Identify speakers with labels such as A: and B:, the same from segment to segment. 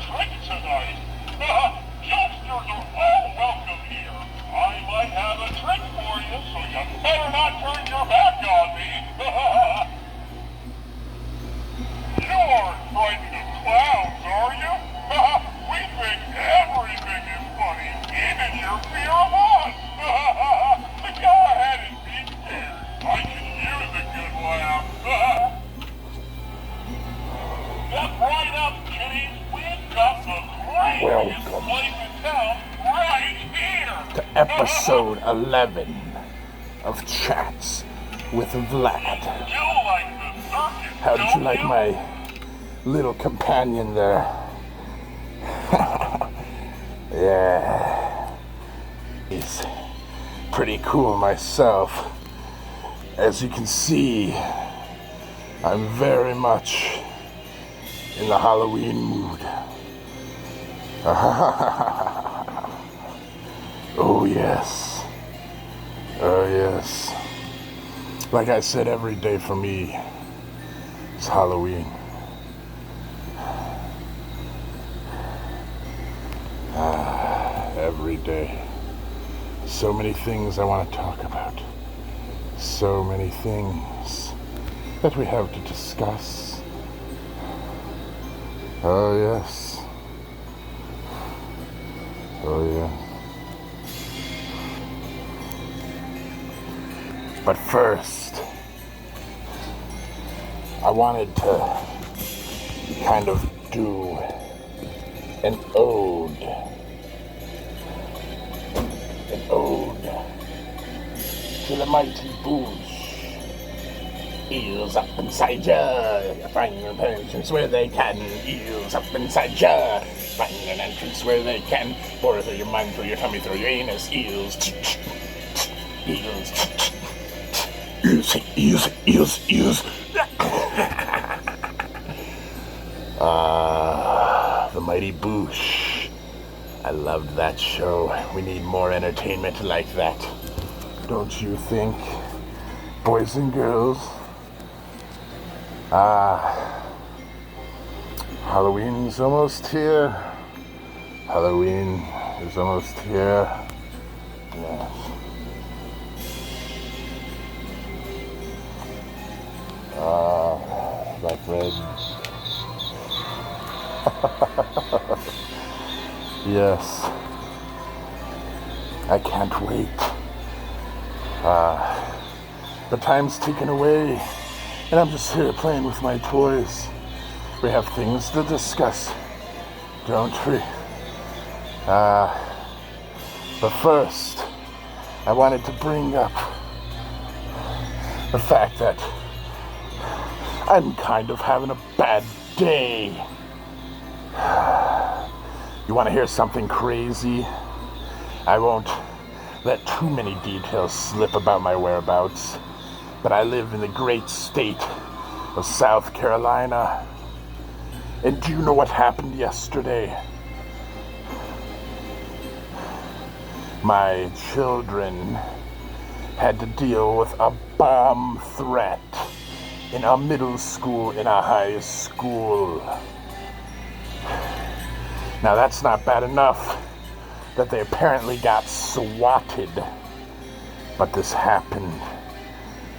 A: trick tonight. Jokesters are all welcome here. I might have a trick for you, so you better not turn your back on me. You aren't frightened of clowns, are you? We think everything is funny, even your fear of us. Go ahead and be scared. I can use a good laugh. Step right up, kiddies. We've got the craziest place in town right here.
B: To episode 11 of Chats with Vlad.
A: You like the circus,
B: How did you like my little companion there? Yeah. He's pretty cool myself. As you can see, I'm very much in the Halloween mood. Oh yes. Oh yes. Like I said, every day for me is Halloween. Every day. So many things I want to talk about. So many things that we have to discuss. Oh yes. Oh yeah. But first, I wanted to kind of do an ode. An ode to the mighty bush. Eels up inside ya, find an entrance where they can. Eels up inside ya, find an entrance where they can. Bore through your mind, through your tummy, through your anus. Eels, eels, eels, eels, eels. The mighty bush. I loved that show. We need more entertainment like that. Don't you think, boys and girls? Halloween's almost here. Halloween is almost here. Yes. My friends. Yes. I can't wait. The time's ticking away, and I'm just here playing with my toys. We have things to discuss, don't we? But first, I wanted to bring up the fact that I'm kind of having a bad day. You want to hear something crazy? I won't let too many details slip about my whereabouts, but I live in the great state of South Carolina. And do you know what happened yesterday? My children had to deal with a bomb threat in a middle school, in a high school. Now that's not bad enough that they apparently got swatted, but this happened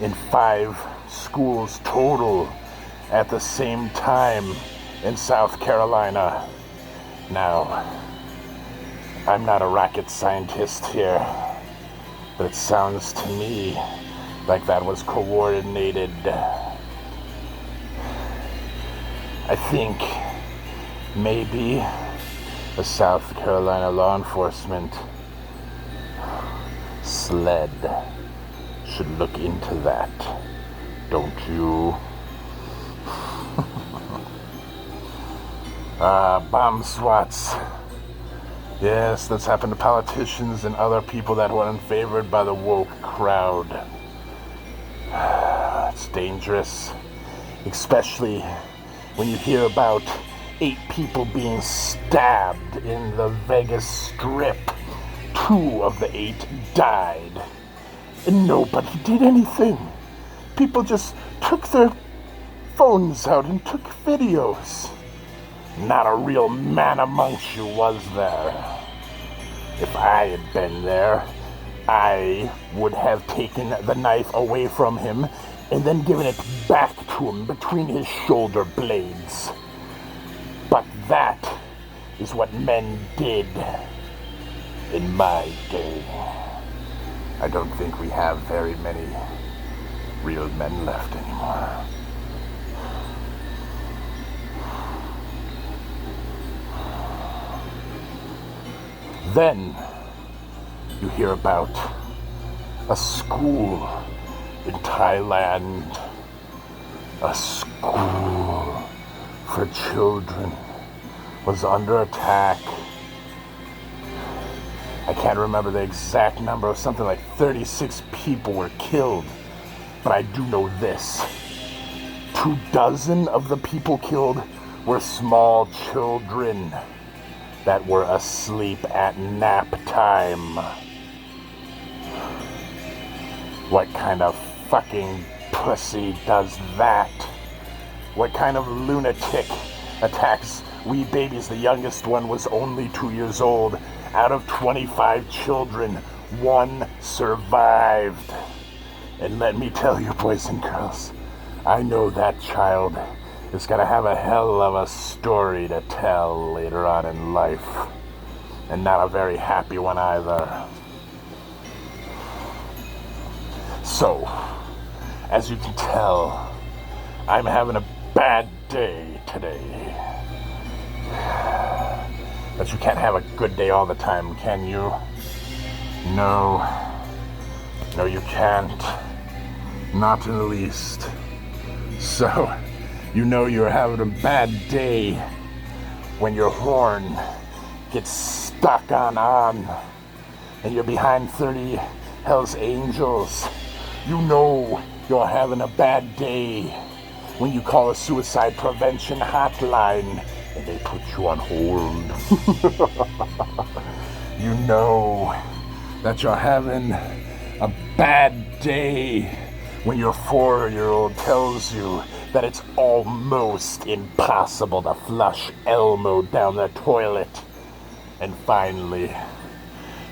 B: in 5 schools total at the same time in South Carolina. Now, I'm not a rocket scientist here, but it sounds to me like that was coordinated. I think maybe the South Carolina law enforcement SLED should look into that, don't you? Bomb swats. Yes, that's happened to politicians and other people that were unfavored by the woke crowd. It's dangerous, especially when you hear about 8 people being stabbed in the Vegas Strip. 2 of the 8 died, and nobody did anything. People just took their phones out and took videos. Not a real man amongst you, was there? If I had been there, I would have taken the knife away from him and then given it back to him between his shoulder blades. But that is what men did in my day. I don't think we have very many real men left anymore. Then you hear about a school in Thailand. A school for children was under attack. I can't remember the exact number, something like 36 people were killed. But I do know this. 24 of the people killed were small children that were asleep at nap time. What kind of fucking pussy does that? What kind of lunatic attacks wee babies? The youngest one was only 2 years old. Out of 25 children, 1 survived. And let me tell you, boys and girls, I know that child is gonna have a hell of a story to tell later on in life. And not a very happy one either. So, as you can tell, I'm having a bad day today. But you can't have a good day all the time, can you? No. No, you can't. Not in the least. So, you know you're having a bad day when your horn gets stuck on and you're behind 30 Hell's Angels. You know you're having a bad day when you call a suicide prevention hotline and they put you on hold. You know that you're having a bad day when your 4-year-old tells you that it's almost impossible to flush Elmo down the toilet. And finally,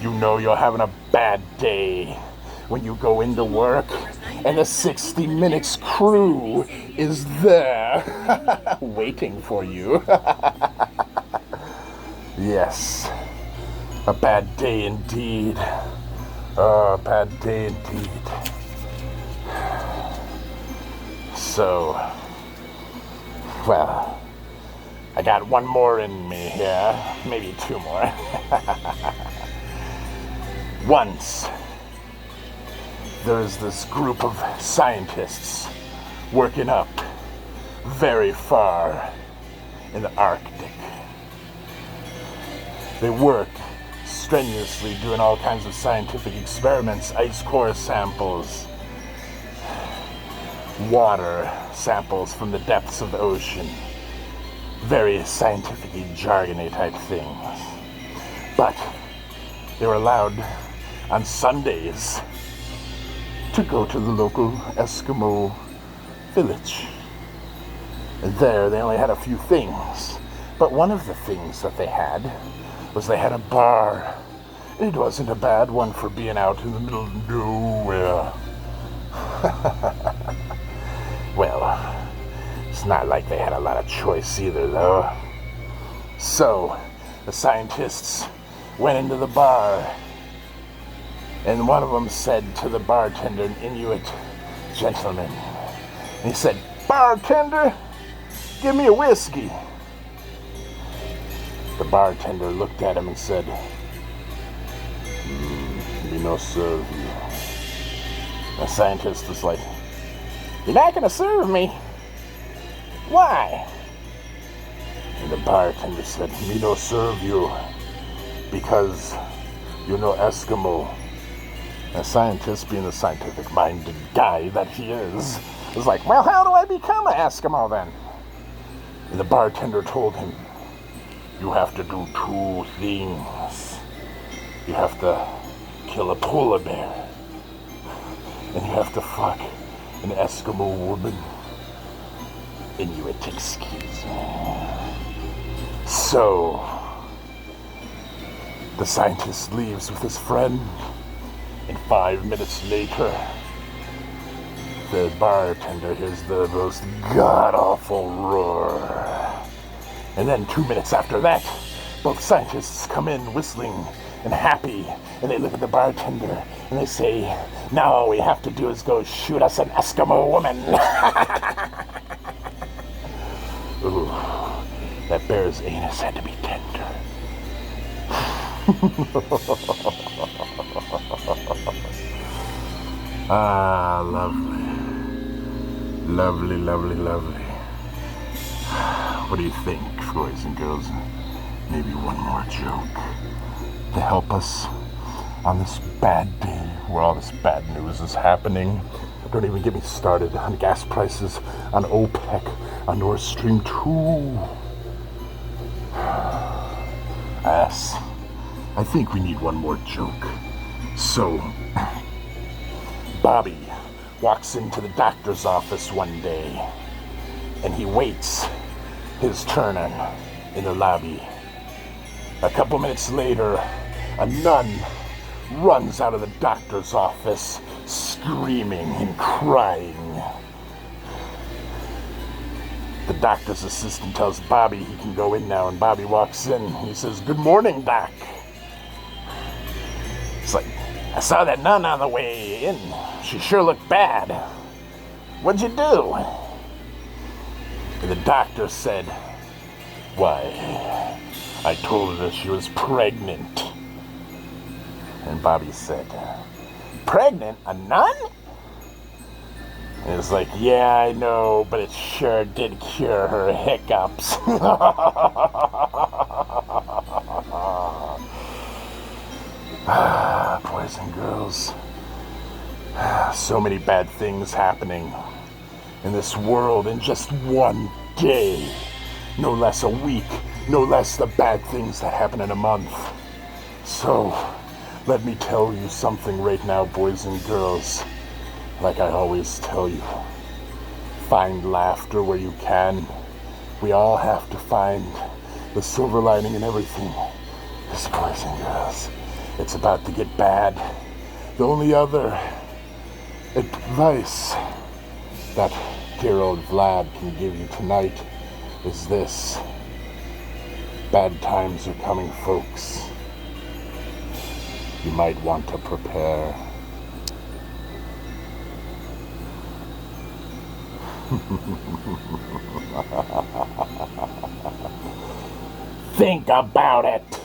B: you know you're having a bad day when you go into work and the 60 Minutes crew is there waiting for you. Yes, a bad day indeed. Oh, a bad day indeed. So, well, I got one more in me here, maybe 2 more. Once, there's this group of scientists working up very far in the Arctic. They work strenuously doing all kinds of scientific experiments, ice core samples, water samples from the depths of the ocean. Very scientifically jargony type things. But they were allowed on Sundays to go to the local Eskimo village. And there they only had a few things. But one of the things that they had was they had a bar. It wasn't a bad one for being out in the middle of nowhere. Well, it's not like they had a lot of choice either, though. So, the scientists went into the bar, and one of them said to the bartender, an Inuit gentleman, and he said, "Bartender, give me a whiskey." The bartender looked at him and said, "Me no serve you." The scientist was like, "You're not gonna serve me? Why?" And the bartender said, "Me no serve you because you're no Eskimo." And the scientist, being the scientific-minded guy that he is, was like, "Well, how do I become an Eskimo then?" And the bartender told him, "You have to do 2 things. You have to kill a polar bear, and you have to fuck an Eskimo woman." Inuit, excuse me. So, the scientist leaves with his friend, and 5 minutes later, the bartender hears the most god-awful roar. And then 2 minutes after that, both scientists come in whistling and happy, and they look at the bartender, and they say, now all we have to do is go shoot us an Eskimo woman. Ooh, that bear's anus had to be tender. Ah, lovely. Lovely, lovely, lovely. What do you think, boys and girls? Maybe one more joke to help us on this bad day where all this bad news is happening. Don't even get me started on gas prices, on OPEC, on Nord Stream 2. Ass. I think we need one more joke. So, Bobby walks into the doctor's office one day, and he waits his turn in the lobby. A couple minutes later, a nun runs out of the doctor's office, screaming and crying. The doctor's assistant tells Bobby he can go in now, and Bobby walks in. He says, "Good morning, Doc." It's like, "I saw that nun on the way in. She sure looked bad. What'd you do?" And the doctor said, "Why, I told her she was pregnant." And Bobby said, "Pregnant? A nun?" And it's like, "Yeah, I know, but it sure did cure her hiccups." Boys and girls, so many bad things happening in this world in just one day. No less a week, no less the bad things that happen in a month. So, let me tell you something right now, boys and girls. Like I always tell you, find laughter where you can. We all have to find the silver lining in everything. Because, boys and girls, it's about to get bad. The only other advice that dear old Vlad can give you tonight is this. Bad times are coming, folks. You might want to prepare. Think about it.